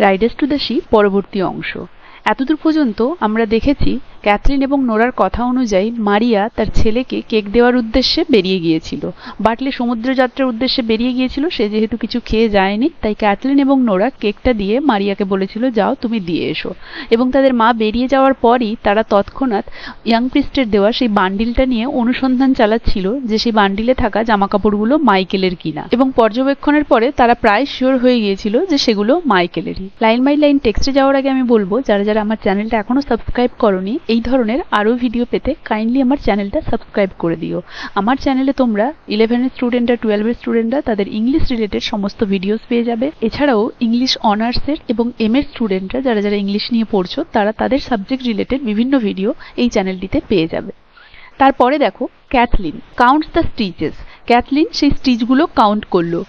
Riders to the sea পরবর্তী অংশ। এতদূর পর্যন্ত আমরা দেখেছি ক্যাথরিন এবং নোরার কথা অনুযায়ী মারিয়া তার ছেলেকে কেক দেওয়ার উদ্দেশ্যে বেরিয়ে গিয়েছিল। বাটলে সমুদ্র যাত্রার উদ্দেশ্যে বেরিয়ে গিয়েছিল, সে যেহেতু কিছু খেয়ে যায়নি, তাই ক্যাথরিন এবং নোরা কেকটা দিয়ে মারিয়াকে বলেছিল যাও তুমি দিয়ে এসো। এবং তাদের মা বেরিয়ে যাওয়ার পরই তারা তৎক্ষণাৎ ইয়াং প্রিস্টের দেওয়া সেই বান্ডিলটা নিয়ে অনুসন্ধান চালাচ্ছিল যে সেই বান্ডিলে থাকা জামাকাপড়গুলো মাইকেলের কিনা, এবং পর্যবেক্ষণের পরে তারা প্রায় শিওর হয়ে গিয়েছিল যে সেগুলো মাইকেলেরই। লাইন বাই লাইন টেক্সটে যাওয়ার আগে আমি বলবো, যারা যারা আমার চ্যানেলটা এখনো সাবস্ক্রাইব করোনি এই ধরনের আরও ভিডিও পেতে কাইন্ডলি আমার চ্যানেলটা সাবস্ক্রাইব করে দিও। আমার চ্যানেলে তোমরা 11-এর স্টুডেন্টরা, 12-এর স্টুডেন্টরা তাদের ইংলিশ রিলেটেড সমস্ত ভিডিওস পেয়ে যাবে। এছাড়াও ইংলিশ অনার্সের এবং এম-এর স্টুডেন্টরা যারা যারা ইংলিশ নিয়ে পড়ছো তারা তাদের সাবজেক্ট রিলেটেড বিভিন্ন ভিডিও এই চ্যানেলটিতে পেয়ে যাবে। তারপরে দেখো Kathleen counts the stitches. Kathleen সেই স্টিচগুলো কাউন্ট করলো।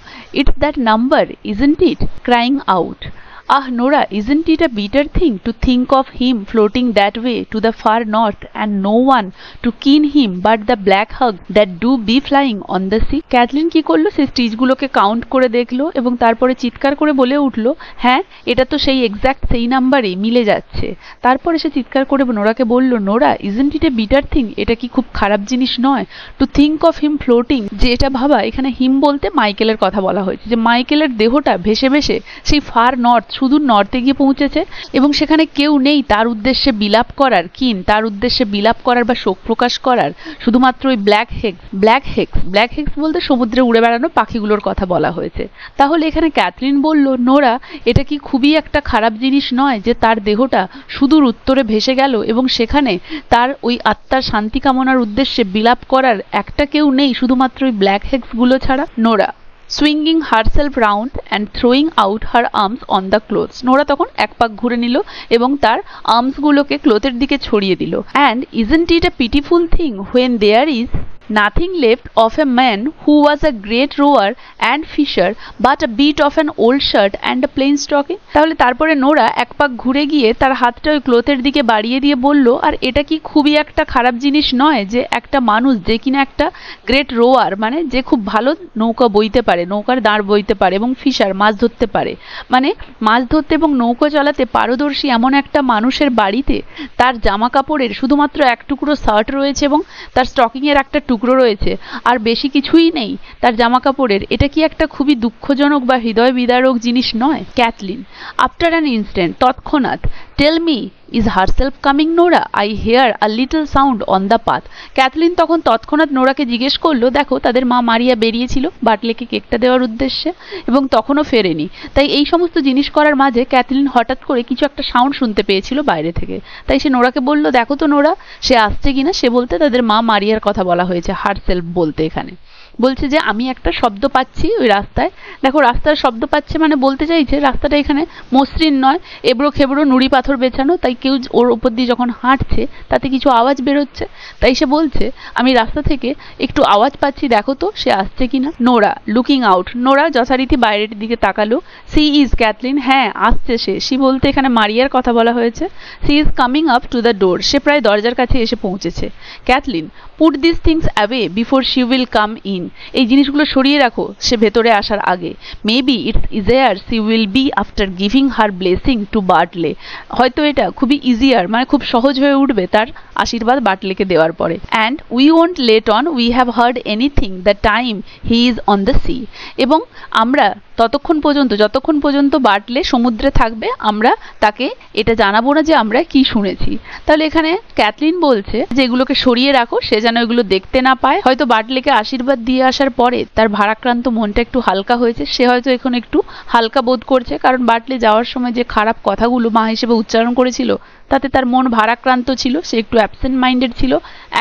It's that number isn't it, crying out, Ah Nora, isn't it a bitter thing to think of him floating that way to the far north and no one to keen him but the black hug that do be flying on the sea? Kathleen কি করলো, সেই স্টিচগুলোকে count করে দেখলো এবং তারপরে চিৎকার করে বলে উঠলো, হ্যাঁ এটা তো সেই এক্স্যাক্ট সেই নাম্বারে মিলে যাচ্ছে। তারপরে সে চিৎকার করে নোরাকে বলল, Nora isn't it a bitter thing, এটা কি খুব খারাপ জিনিস নয়, to think of him floating, যে এটা ভাবা, এখানে হিম বলতে মাইকেলের কথা বলা হয়েছে, যে মাইকেলের দেহটা ভেসে ভেসে সেই ফার নর্থ সুদূর নর্থে গিয়ে পৌঁছেছে এবং সেখানে কেউ নেই তার উদ্দেশ্যে বিলাপ করার, তার উদ্দেশ্যে বিলাপ করার বা শোক প্রকাশ করার, শুধুমাত্র ওই ব্ল্যাক হেক্স বলতে সমুদ্রে উড়ে বেড়ানো পাখিগুলোর কথা বলা হয়েছে। তাহলে এখানে ক্যাথরিন বলল, নোরা এটা কি খুবই একটা খারাপ জিনিস নয় যে তার দেহটা সুদূর উত্তরে ভেসে গেল এবং সেখানে তার ওই আত্মার শান্তি কামনার উদ্দেশ্যে বিলাপ করার একটা কেউ নেই শুধুমাত্র ওই ব্ল্যাক হেক্সগুলো ছাড়া। Nora swinging herself round and throwing out her arms on the clothes. Nora তখন এক পাক ঘুরে নিল এবং তার আর্মসগুলোকে ক্লোথের দিকে ছড়িয়ে দিল। And isn't it a pitiful thing when there is nothing left of a man who was a great rower and fisher but a bit of an old shirt and a plain stocking? তাহলে তারপরে Nora এক পাক ঘুরে গিয়ে তার হাতটা ওই ক্লোথের দিকে বাড়িয়ে দিয়ে বলল, আর এটা কি খুবই একটা খারাপ জিনিস নয় যে একটা মানুষ যে কিনা একটা গ্রেট রোয়ার, মানে যে খুব ভালো নৌকা বইতে পারে, নৌকার দাঁড় বইতে পারে, এবং ফিশার মাছ ধরতে পারে, মানে মাছ ধরতে এবং নৌকা চালাতে পারদর্শী এমন একটা মানুষের বাড়িতে তার জামা কাপড়ের শুধুমাত্র এক টুকরো শার্ট রয়েছে এবং তার স্টকিংয়ের একটা টুকরো রয়েছে, আর বেশি কিছুই নেই তার জামা কাপড়ের, এটা কি একটা খুবই দুঃখজনক বা হৃদয় বিদারক জিনিস নয়? ক্যাথলিন আফটার অ্যান ইনস্ট্যান্ট, তৎক্ষণাৎ, tell me is herself coming Nora, I hear a little sound on the path. Kathleen তখন তৎক্ষণাৎ নোরাকে জিজ্ঞেস করলো, দেখো তাদের মা মারিয়া বেরিয়েছিল বাটলেকে কেকটা দেওয়ার উদ্দেশ্যে এবং তখনও ফেরেনি, তাই এই সমস্ত জিনিস করার মাঝে ক্যাথলিন হঠাৎ করে কিছু একটা সাউন্ড শুনতে পেয়েছিল বাইরে থেকে, তাই সে নোরাকে বলল, দেখো তো নোরা সে আসছে কিনা। সে বলতে তাদের মা মারিয়ার কথা বলা হয়েছে, হারসেলফ বলতে এখানে বলছে যে আমি একটা শব্দ পাচ্ছি ওই রাস্তায়। দেখো রাস্তার শব্দ পাচ্ছে মানে বলতে চাইছে রাস্তাটা এখানে মসৃণ নয়, এবড়ো খেবড়ো নুড়ি পাথর বেছানো, তাই কেউ ওর উপর দিয়ে যখন হাঁটছে তাতে কিছু আওয়াজ বেরোচ্ছে, তাই সে বলছে আমি রাস্তা থেকে একটু আওয়াজ পাচ্ছি, দেখো তো সে আসছে কিনা। নোরা লুকিং আউট, নোরা যথারীতি বাইরের দিকে তাকালো। সি ইজ ক্যাথলিন, হ্যাঁ আসছে সে, সি বলতে এখানে মারিয়ার কথা বলা হয়েছে। She is coming up to the door, সে প্রায় দরজার কাছে এসে পৌঁছেছে। Cathleen put this things away before she will come in, এই জিনিসগুলো সরিয়ে রাখো সে ভেতরে আসার আগে। Maybe it's easier she will be after giving her blessing to Bartley, হয়তো এটা খুবই ইজিয়ার মানে খুব সহজ হয়ে উঠবে তার আশীর্বাদ বাটলেকে দেওয়ার পরে। And we won't let on we have heard anything the time he is on the sea, এবং আমরা যতক্ষণ পর্যন্ত বাটলে সমুদ্রে থাকবে আমরা তাকে এটা জানাবো না যে আমরা কি শুনেছি। তাহলে এখানে ক্যাথলিন বলছে যে এগুলোকে সরিয়ে রাখো, সে যেন এগুলো দেখতে না পায়। হয়তো বাটলেকে আশীর্বাদ দিয়ে আসার পরে তার ভারাক্রান্ত মনটা একটু হালকা হয়েছে, সে হয়তো এখন একটু হালকা বোধ করছে, কারণ বাটলে যাওয়ার সময় যে খারাপ কথাগুলো মা হিসেবে উচ্চারণ করেছিল তাতে তার মন ভারাক্রান্ত ছিল, সে একটু অ্যাবসেন্ট মাইন্ডেড ছিল।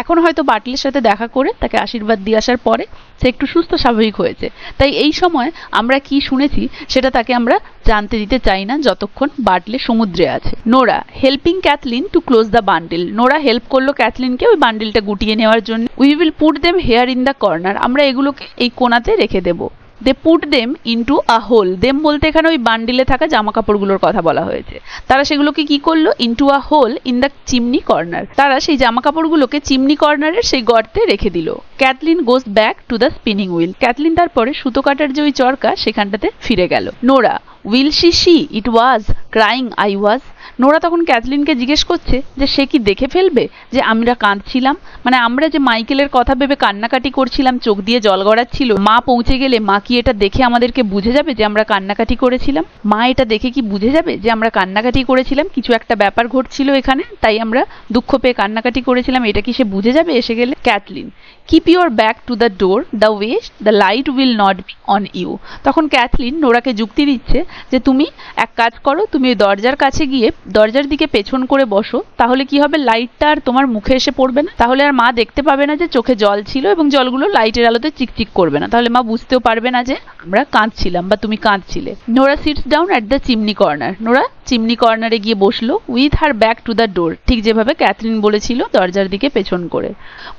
এখন হয়তো বাটলের সাথে দেখা করে তাকে আশীর্বাদ দিয়ে আসার পরে সে একটু সুস্থ স্বাভাবিক হয়েছে, তাই এই সময় আমরা কি শুনেছি সেটা তাকে আমরা জানতে দিতে চাই না যতক্ষণ বাটলে সমুদ্রে আছে। Nora helping Kathleen to close the bundle, Nora help করলো ক্যাথলিনকে ওই বান্ডিলটা গুটিয়ে নেওয়ার জন্য। We will put them here in the corner, আমরা এগুলোকে এই কোণাতে রেখে দেবো। They put them into a hole. Them বলতে এখানে ওই বান্ডিলে থাকা জামা কাপড়গুলোর কথা বলা হয়েছে। তারা সেগুলোকে কি করলো, into a hole in the chimney corner. তারা সেই জামা কাপড়গুলোকে চিমনি কর্নারের সেই গর্তে রেখে দিল। Kathleen goes back to the spinning wheel. Kathleen তারপরে সুতো কাটার যে ওই চরকা সেখানটাতে ফিরে গেল। Nora, will she it was crying I was. Nora তখন ক্যাথলিনকে জিজ্ঞেস করছে যে সে কি দেখে ফেলবে যে আমরা কাঁদছিলাম, মানে আমরা যে মাইকেলের কথা ভেবে কান্নাকাটি করছিলাম, চোখ দিয়ে জল গড়াচ্ছিল, মা পৌঁছে গেলে মা কি এটা দেখে আমাদেরকে বুঝে যাবে যে আমরা কান্নাকাটি করেছিলাম? মা এটা দেখে কি বুঝে যাবে যে আমরা কান্নাকাটি করেছিলাম, কিছু একটা ব্যাপার ঘটছিল এখানে, তাই আমরা দুঃখ পেয়ে কান্নাকাটি করেছিলাম, এটা কি সে বুঝে যাবে এসে গেলে? Kathleen, keep your back to the door, the way the light will not be on you. তখন ক্যাথলিন নোরাকে যুক্তি দিচ্ছে যে তুমি এক কাজ করো, তুমি ওই দরজার কাছে গিয়ে দরজার দিকে পেছন করে বসো, তাহলে কি হবে, লাইটটা আর তোমার মুখে এসে পড়বে না, তাহলে আর মা দেখতে পাবে না যে চোখে জল ছিল এবং জলগুলো লাইটের আলোতে চিকচিক করবে না, তাহলে মা বুঝতেও পারবে না যে আমরা কাঁদছিলাম বা তুমি কাঁদছিলে। Nora sits down at the chimney corner. Nora chimney কর্নারে গিয়ে বসলো, with her back to the door, ঠিক যেভাবে ক্যাথলিন বলেছিল, দরজার দিকে পেছন করে।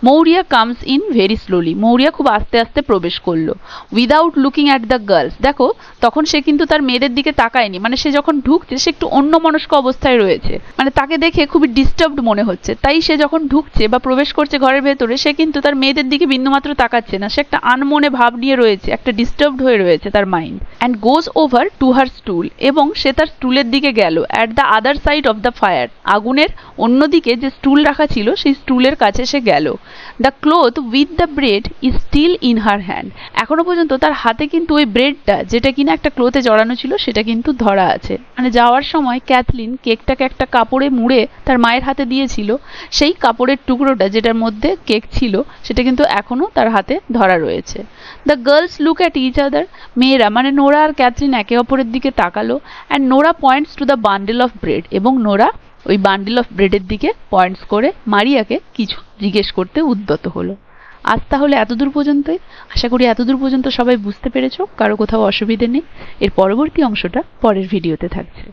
Maurya comes in very slowly. Maurya খুব আস্তে আস্তে প্রবেশ করলো। Without looking at the girls. দেখো তখন সে কিন্তু তার মেয়েদের দিকে তাকায়নি, মানে সে যখন ঢুকছে সে একটু অন্যমনস্ক অবস্থায় রয়েছে, মানে তাকে দেখে খুবই ডিস্টার্বড মনে হচ্ছে, তাই সে যখন ঢুকছে বা প্রবেশ করছে ঘরের ভেতরে সে কিন্তু তার মেয়েদের দিকে বিন্দুমাত্র তাকাচ্ছে না, সে একটা আনমনে ভাব নিয়ে রয়েছে, একটা ডিস্টার্বড হয়ে রয়েছে তার mind. And goes over to her স্টুল, এবং সে তার স্টুলের দিকে গেল। At the other side of the fire, আগুনের অন্যদিকে যে স্টুল রাখা ছিল সেই স্টুলের কাছে সে গেল। The cloth with the bread is still in her hand. এখনো পর্যন্ত তার হাতে কিন্তু ওই ব্রেডটা, যেটা কিনা একটা ক্লোথে জড়ানো ছিল, সেটা কিন্তু ধরা আছে। মানে যাওয়ার সময় ক্যাথলিন কেকটাকে একটা কাপড়ে মুড়ে তার মায়ের হাতে দিয়েছিল, সেই কাপড়ের টুকরোটা যেটার মধ্যে কেক ছিল সেটা কিন্তু এখনো তার হাতে ধরা রয়েছে। The girls look at each other. মেয়েরা মানে নোরা আর ক্যাথলিন একে অপরের দিকে তাকালো। And Nora points to the bundle of bread, এবং নোরা ওই বান্ডেল অফ ব্রেডের দিকে পয়েন্টস করে মারিয়াকে কিছু জিজ্ঞেস করতে উদ্যত হলো। আজ তাহলে এতদূর পর্যন্তই। আশা করি এতদূর পর্যন্ত সবাই বুঝতে পেরেছো, কারো কোথাও অসুবিধে নেই। এর পরবর্তী অংশটা পরের ভিডিওতে থাকছে।